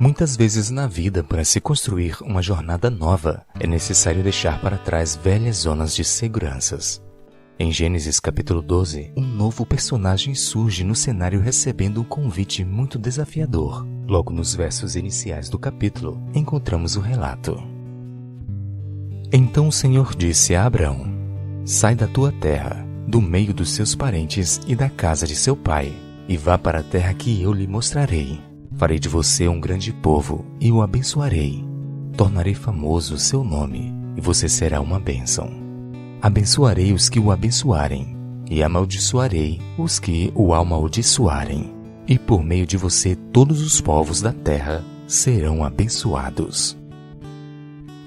Muitas vezes na vida, para se construir uma jornada nova, é necessário deixar para trás velhas zonas de seguranças. Em Gênesis capítulo 12, um novo personagem surge no cenário recebendo um convite muito desafiador. Logo nos versos iniciais do capítulo, encontramos o relato. Então o Senhor disse a Abrão: sai da tua terra, do meio dos seus parentes e da casa de seu pai, e vá para a terra que eu lhe mostrarei. Farei de você um grande povo e o abençoarei. Tornarei famoso o seu nome e você será uma bênção. Abençoarei os que o abençoarem e amaldiçoarei os que o amaldiçoarem. E por meio de você todos os povos da terra serão abençoados.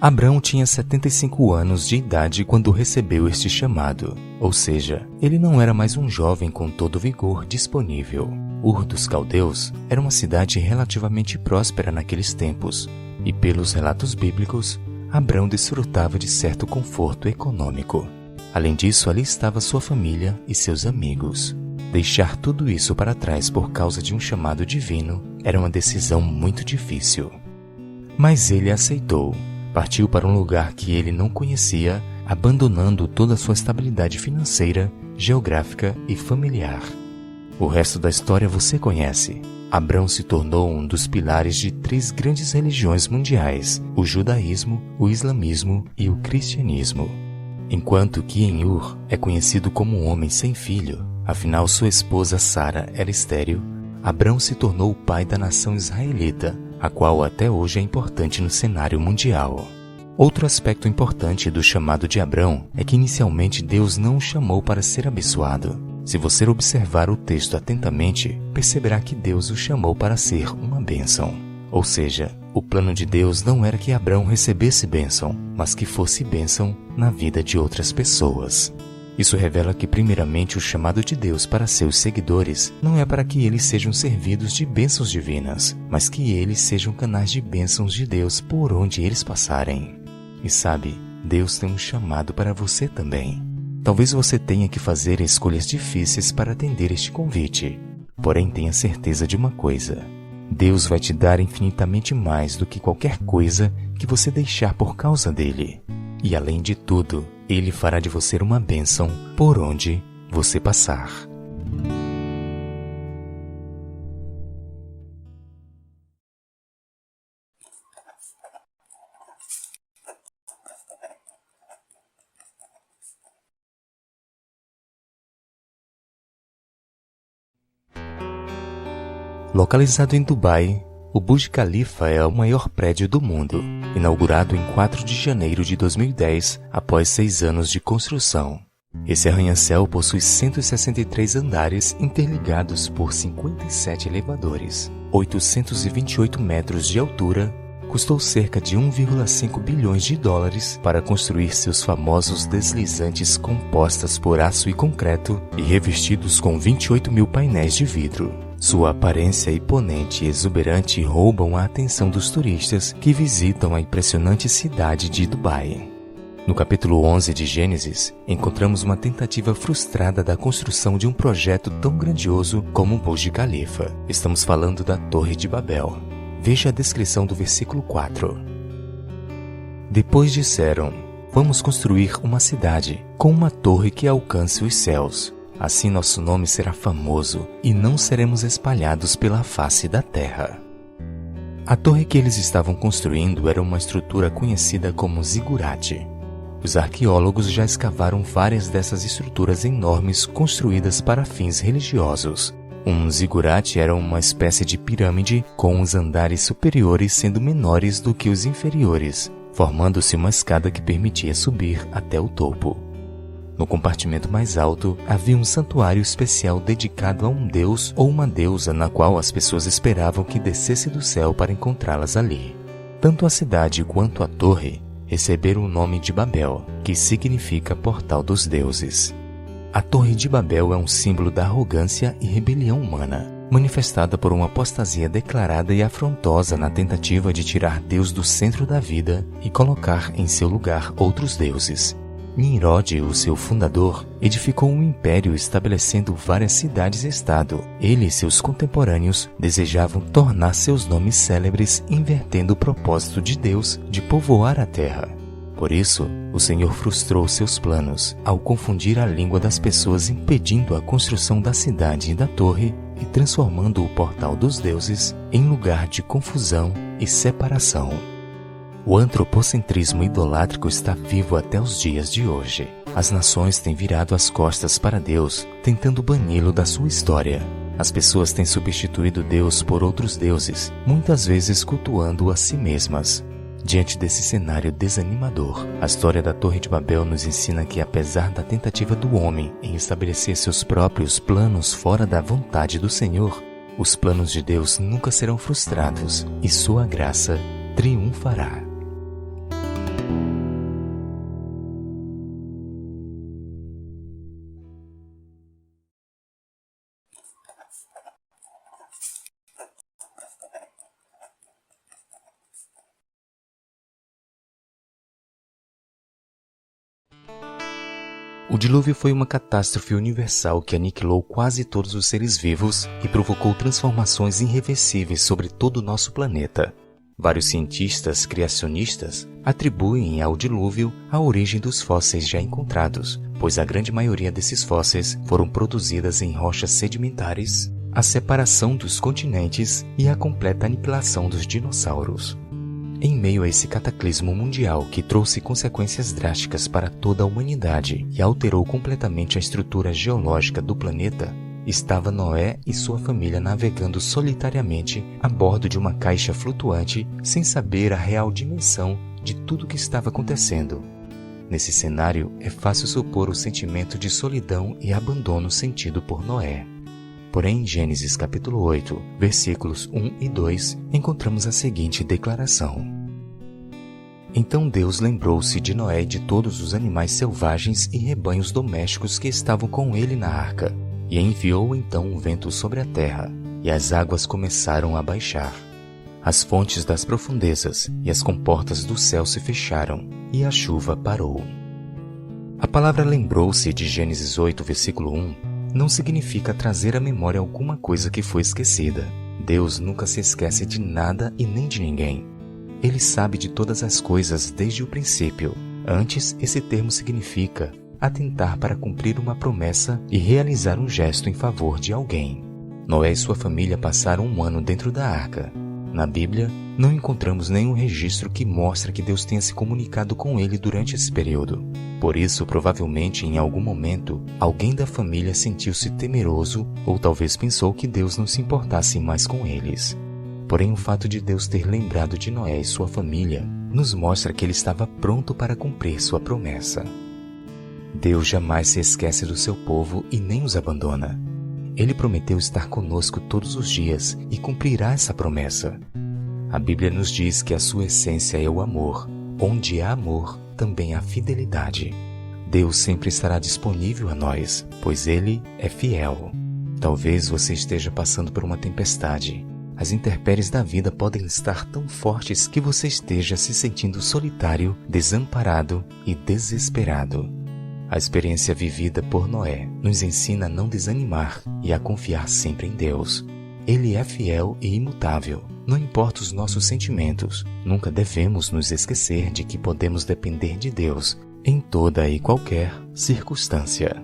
Abrão tinha 75 anos de idade quando recebeu este chamado, ou seja, ele não era mais um jovem com todo o vigor disponível. Ur dos Caldeus era uma cidade relativamente próspera naqueles tempos, e pelos relatos bíblicos, Abrão desfrutava de certo conforto econômico. Além disso, ali estava sua família e seus amigos. Deixar tudo isso para trás por causa de um chamado divino era uma decisão muito difícil. Mas ele aceitou. Partiu para um lugar que ele não conhecia, abandonando toda a sua estabilidade financeira, geográfica e familiar. O resto da história você conhece. Abrão se tornou um dos pilares de 3 grandes religiões mundiais: o judaísmo, o islamismo e o cristianismo. Enquanto que em Ur é conhecido como um homem sem filho, afinal sua esposa Sara era estéril, Abrão se tornou o pai da nação israelita, a qual até hoje é importante no cenário mundial. Outro aspecto importante do chamado de Abrão é que inicialmente Deus não o chamou para ser abençoado. Se você observar o texto atentamente, perceberá que Deus o chamou para ser uma bênção. Ou seja, o plano de Deus não era que Abrão recebesse bênção, mas que fosse bênção na vida de outras pessoas. Isso revela que primeiramente o chamado de Deus para seus seguidores não é para que eles sejam servidos de bênçãos divinas, mas que eles sejam canais de bênçãos de Deus por onde eles passarem. E sabe, Deus tem um chamado para você também. Talvez você tenha que fazer escolhas difíceis para atender este convite. Porém, tenha certeza de uma coisa: Deus vai te dar infinitamente mais do que qualquer coisa que você deixar por causa dele. E além de tudo, Ele fará de você uma bênção por onde você passar. Localizado em Dubai, o Burj Khalifa é o maior prédio do mundo, inaugurado em 4 de janeiro de 2010, após 6 anos de construção. Esse arranha-céu possui 163 andares interligados por 57 elevadores, 828 metros de altura, custou cerca de 1,5 bilhões de dólares para construir seus famosos deslizantes compostas por aço e concreto e revestidos com 28 mil painéis de vidro. Sua aparência imponente e exuberante roubam a atenção dos turistas que visitam a impressionante cidade de Dubai. No capítulo 11 de Gênesis, encontramos uma tentativa frustrada da construção de um projeto tão grandioso como o Burj Khalifa. Estamos falando da Torre de Babel. Veja a descrição do versículo 4. Depois disseram: vamos construir uma cidade com uma torre que alcance os céus. Assim nosso nome será famoso e não seremos espalhados pela face da terra. A torre que eles estavam construindo era uma estrutura conhecida como zigurate. Os arqueólogos já escavaram várias dessas estruturas enormes construídas para fins religiosos. Um zigurate era uma espécie de pirâmide com os andares superiores sendo menores do que os inferiores, formando-se uma escada que permitia subir até o topo. No compartimento mais alto, havia um santuário especial dedicado a um deus ou uma deusa na qual as pessoas esperavam que descesse do céu para encontrá-las ali. Tanto a cidade quanto a torre receberam o nome de Babel, que significa Portal dos Deuses. A Torre de Babel é um símbolo da arrogância e rebelião humana, manifestada por uma apostasia declarada e afrontosa na tentativa de tirar Deus do centro da vida e colocar em seu lugar outros deuses. Nimrod, o seu fundador, edificou um império estabelecendo várias cidades-estado. Ele e seus contemporâneos desejavam tornar seus nomes célebres, invertendo o propósito de Deus de povoar a terra. Por isso, o Senhor frustrou seus planos ao confundir a língua das pessoas, impedindo a construção da cidade e da torre e transformando o portal dos deuses em lugar de confusão e separação. O antropocentrismo idolátrico está vivo até os dias de hoje. As nações têm virado as costas para Deus, tentando bani-lo da sua história. As pessoas têm substituído Deus por outros deuses, muitas vezes cultuando a si mesmas. Diante desse cenário desanimador, a história da Torre de Babel nos ensina que, apesar da tentativa do homem em estabelecer seus próprios planos fora da vontade do Senhor, os planos de Deus nunca serão frustrados e sua graça triunfará. O dilúvio foi uma catástrofe universal que aniquilou quase todos os seres vivos e provocou transformações irreversíveis sobre todo o nosso planeta. Vários cientistas criacionistas atribuem ao dilúvio a origem dos fósseis já encontrados, pois a grande maioria desses fósseis foram produzidas em rochas sedimentares, a separação dos continentes e a completa aniquilação dos dinossauros. Em meio a esse cataclismo mundial que trouxe consequências drásticas para toda a humanidade e alterou completamente a estrutura geológica do planeta, estava Noé e sua família navegando solitariamente a bordo de uma caixa flutuante, sem saber a real dimensão de tudo o que estava acontecendo. Nesse cenário, é fácil supor o sentimento de solidão e abandono sentido por Noé. Porém, em Gênesis capítulo 8, versículos 1 e 2, encontramos a seguinte declaração: Então Deus lembrou-se de Noé e de todos os animais selvagens e rebanhos domésticos que estavam com ele na arca, e enviou então um vento sobre a terra, e as águas começaram a baixar. As fontes das profundezas e as comportas do céu se fecharam, e a chuva parou. A palavra lembrou-se de Gênesis 8, versículo 1, não significa trazer à memória alguma coisa que foi esquecida. Deus nunca se esquece de nada e nem de ninguém. Ele sabe de todas as coisas desde o princípio. Antes, esse termo significa atentar para cumprir uma promessa e realizar um gesto em favor de alguém. Noé e sua família passaram um ano dentro da arca. Na Bíblia, não encontramos nenhum registro que mostre que Deus tenha se comunicado com ele durante esse período. Por isso, provavelmente, em algum momento, alguém da família sentiu-se temeroso ou talvez pensou que Deus não se importasse mais com eles. Porém, o fato de Deus ter lembrado de Noé e sua família nos mostra que ele estava pronto para cumprir sua promessa. Deus jamais se esquece do seu povo e nem os abandona. Ele prometeu estar conosco todos os dias e cumprirá essa promessa. A Bíblia nos diz que a sua essência é o amor. Onde há amor, também há fidelidade. Deus sempre estará disponível a nós, pois Ele é fiel. Talvez você esteja passando por uma tempestade. As intempéries da vida podem estar tão fortes que você esteja se sentindo solitário, desamparado e desesperado. A experiência vivida por Noé nos ensina a não desanimar e a confiar sempre em Deus. Ele é fiel e imutável. Não importa os nossos sentimentos, nunca devemos nos esquecer de que podemos depender de Deus em toda e qualquer circunstância.